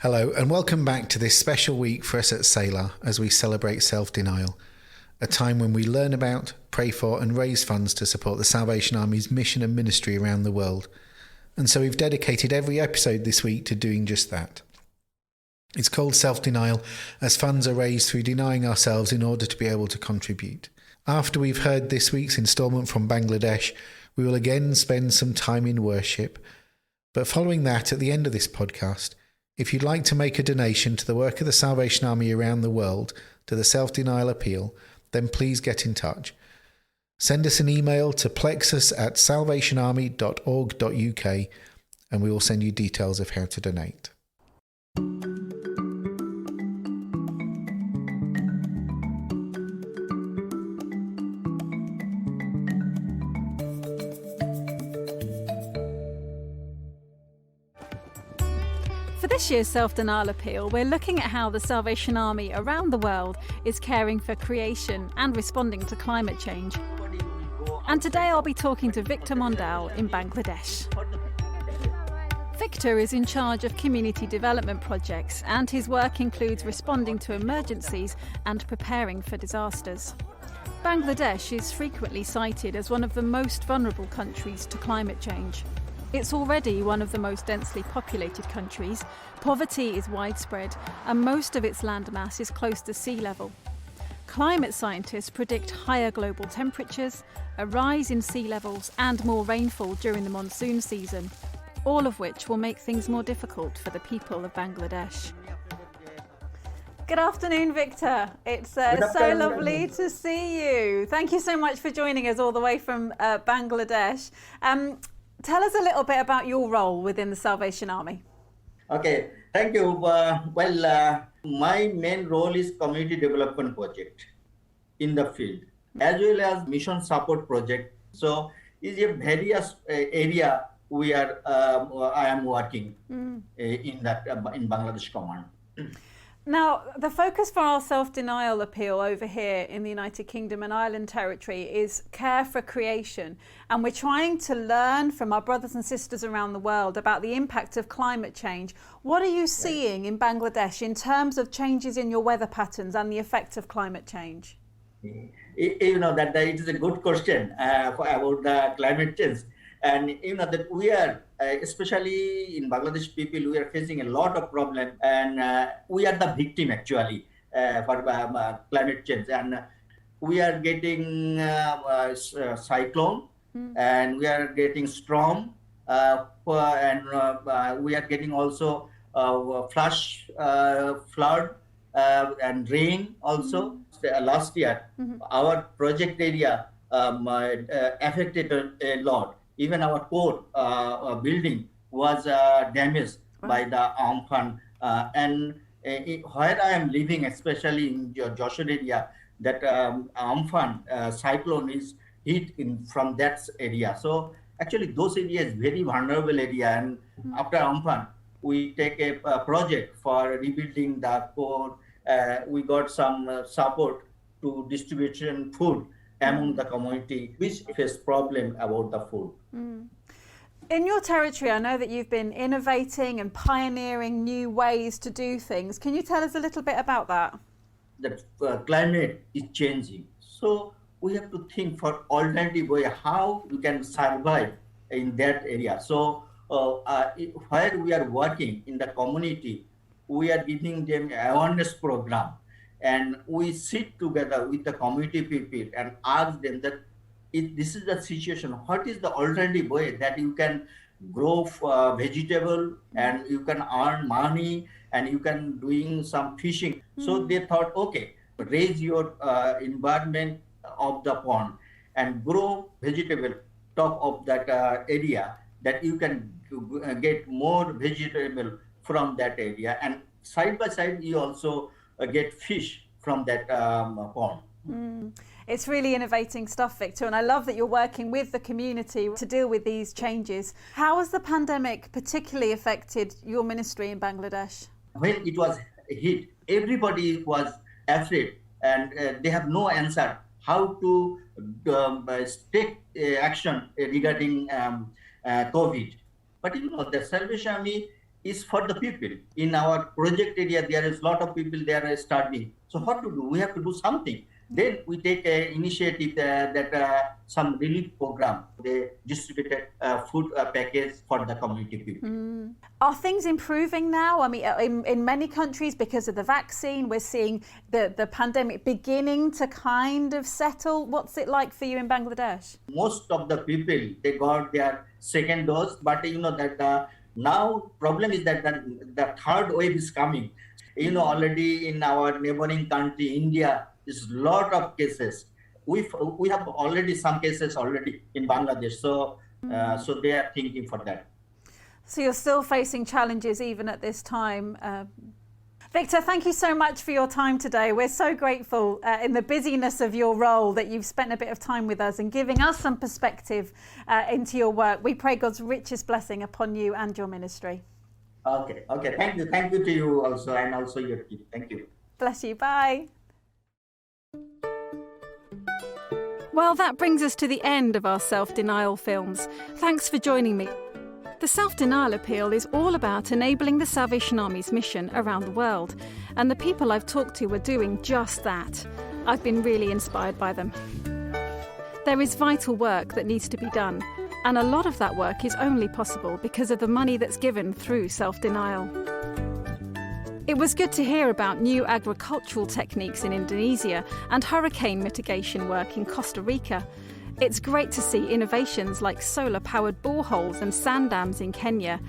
Hello and welcome back to this special week for us at Selah as we celebrate self-denial, a time when we learn about, pray for and raise funds to support the Salvation Army's mission and ministry around the world. And so we've dedicated every episode this week to doing just that. It's called self-denial as funds are raised through denying ourselves in order to be able to contribute. After we've heard this week's instalment from Bangladesh, we will again spend some time in worship. But following that, at the end of this podcast, if you'd like to make a donation to the work of the Salvation Army around the world to the Self-Denial Appeal, then please get in touch. Send us an email to plexus@salvationarmy.org.uk and we will send you details of how to donate. For this year's Self-Denial Appeal, we're looking at how the Salvation Army around the world is caring for creation and responding to climate change. And today I'll be talking to Victor Mondal in Bangladesh. Victor is in charge of community development projects and his work includes responding to emergencies and preparing for disasters. Bangladesh is frequently cited as one of the most vulnerable countries to climate change. It's already one of the most densely populated countries, poverty is widespread, and most of its landmass is close to sea level. Climate scientists predict higher global temperatures, a rise in sea levels, and more rainfall during the monsoon season, all of which will make things more difficult for the people of Bangladesh. Good afternoon, Victor. It's so lovely to see you. Thank you so much for joining us all the way from Bangladesh. Tell us a little bit about your role within the Salvation Army. Okay, thank you. My main role is community development project in the field, as well as mission support project. So, is a various area I am working in Bangladesh Command. Now, the focus for our self-denial appeal over here in the United Kingdom and Ireland territory is care for creation. And we're trying to learn from our brothers and sisters around the world about the impact of climate change. What are you seeing in Bangladesh in terms of changes in your weather patterns and the effect of climate change? You know, that it is a good question about the climate change. And you know that we are, especially in Bangladesh people, we are facing a lot of problems, and we are the victim actually for climate change. And we are getting cyclone, and we are getting storm, and we are getting also flood, and rain also. Last year, our project area affected a lot. Even our court building was damaged by the Amphan. And where I am living, especially in Joshua area, that Amphan cyclone is hit from that area. So actually those areas very vulnerable area. And after Amphan, we take a project for rebuilding the court. We got some support to distribution food among the community which face problem about the food. In your territory, I know that you've been innovating and pioneering new ways to do things. Can you tell us a little bit about that? The climate is changing. So we have to think for alternative way how we can survive in that area. So where we are working in the community, we are giving them awareness program. And we sit together with the community people and ask them that if this is the situation, what is the alternative way that you can grow vegetable and you can earn money and you can doing some fishing. So they thought, okay, raise your environment of the pond and grow vegetable top of that area that you can get more vegetable from that area. And side by side, you also get fish from that pond. It's really innovating stuff, Victor, and I love that you're working with the community to deal with these changes. How has the pandemic particularly affected your ministry in Bangladesh? When it was hit, everybody was afraid and they have no answer how to take action regarding COVID. But you know, the Salvation Army is for the people. In our project area, there is a lot of people there are starving. So what to do? We have to do something. Then we take an initiative that some relief program. They distributed food package for the community people. Are things improving now? I mean, in many countries, because of the vaccine, we're seeing the pandemic beginning to kind of settle. What's it like for you in Bangladesh? Most of the people, they got their second dose, but you know that now problem is that the third wave is coming. You know, already in our neighboring country, India, is lot of cases. We have already some cases already in Bangladesh. So so they are thinking for that. So you're still facing challenges even at this time. Victor, thank you so much for your time today. We're so grateful in the busyness of your role that you've spent a bit of time with us and giving us some perspective into your work. We pray God's richest blessing upon you and your ministry. Okay. Thank you to you also, and also your team. Thank you. Bless you. Bye. Well, that brings us to the end of our self-denial films. Thanks for joining me. The Self-Denial Appeal is all about enabling the Salvation Army's mission around the world, and the people I've talked to are doing just that. I've been really inspired by them. There is vital work that needs to be done, and a lot of that work is only possible because of the money that's given through self-denial. It was good to hear about new agricultural techniques in Indonesia and hurricane mitigation work in Costa Rica. It's great to see innovations like solar-powered boreholes and sand dams in Kenya.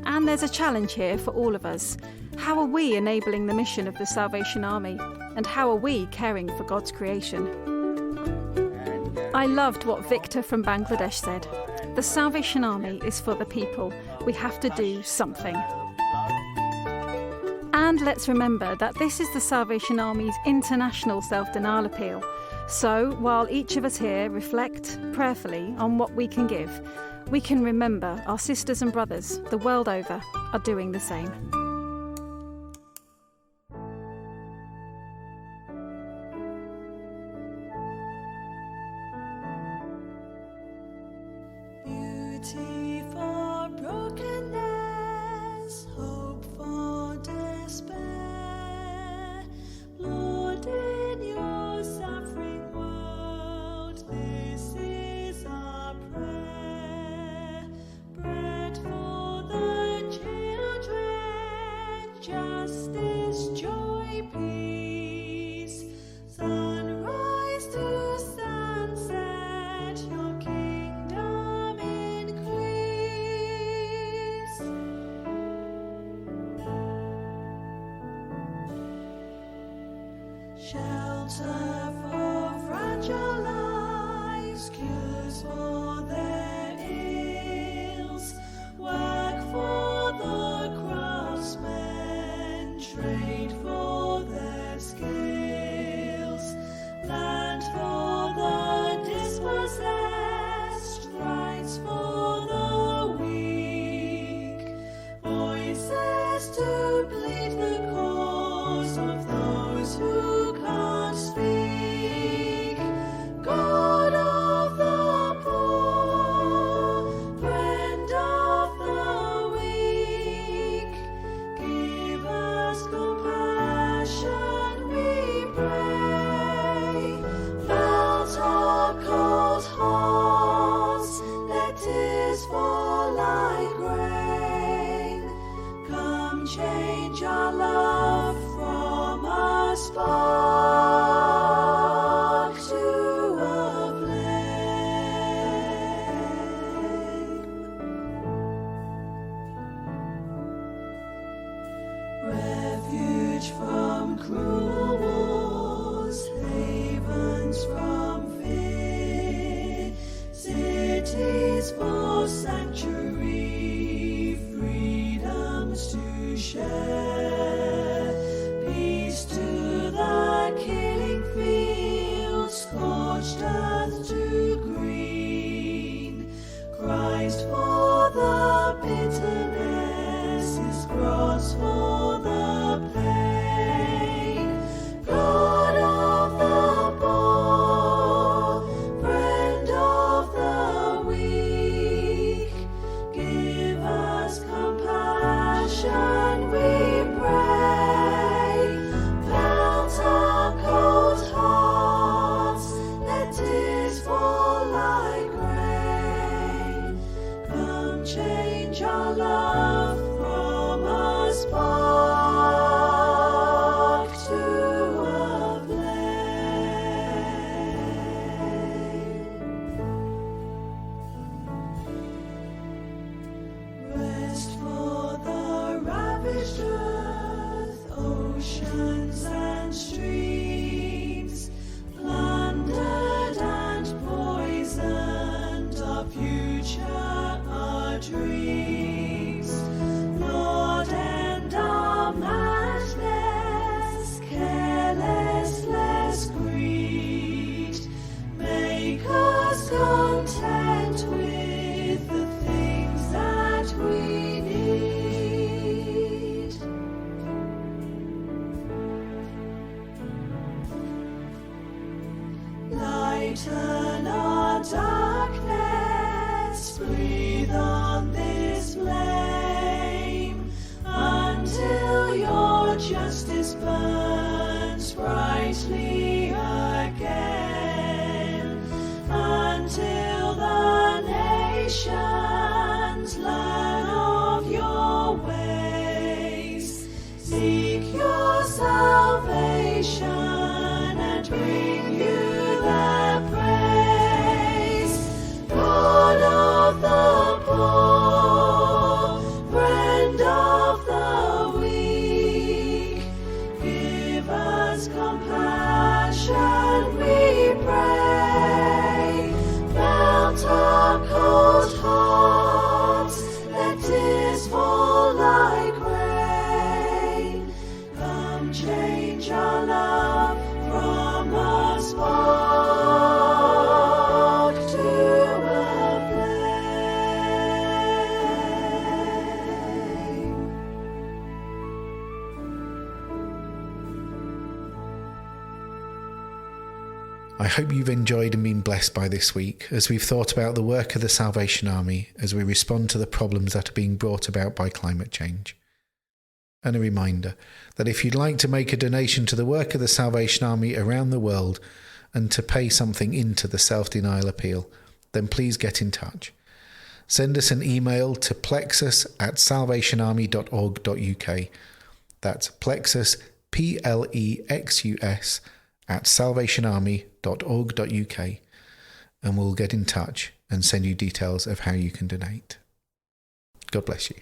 And there's a challenge here for all of us. How are we enabling the mission of the Salvation Army? And how are we caring for God's creation? I loved what Victor from Bangladesh said. The Salvation Army is for the people. We have to do something. And let's remember that this is the Salvation Army's international self-denial appeal. So, while each of us here reflect prayerfully on what we can give, we can remember our sisters and brothers the world over are doing the same. Beauty for brokenness, hope for despair. Lord, in your suffering world, this is our prayer. Bread for the children, justice, joy, peace. Sunrise to sunset, your kingdom increase. Shelter for fragile lives, cures for their ills, work for the craftsmen, trade for their skills, land for the dispossessed, rights for the weak, voices to plead the cause of those who can't speak. God of the poor, friend of the weak, give us compassion, we pray. Melt our cold hearts, let tears fall like rain. Come change our love from a spark to a flame. Refuge from cruel wars, havens from fear, cities for sanctuary, freedoms to share, peace to the killing fields, scorched earth to green. Christ for the bitterness, his cross for the pain. God of the poor, friend of the weak, give us compassion, Brighten our darkness, breathe on this flame, until your justice burns brightly again, until the nations learn of your ways. Seek your salvation and bring you their praise. God of the poor, friend of the weak, give us compassion, we pray. Melt our cold hearts, let tears fall like rain. Come change our love from a spark to a flame. I hope you've enjoyed and been blessed by this week as we've thought about the work of the Salvation Army as we respond to the problems that are being brought about by climate change. And a reminder that if you'd like to make a donation to the work of the Salvation Army around the world and to pay something into the self-denial appeal, then please get in touch. Send us an email to plexus@salvationarmy.org.uk. That's plexus, Plexus, @salvationarmy.org.uk, and we'll get in touch and send you details of how you can donate. God bless you.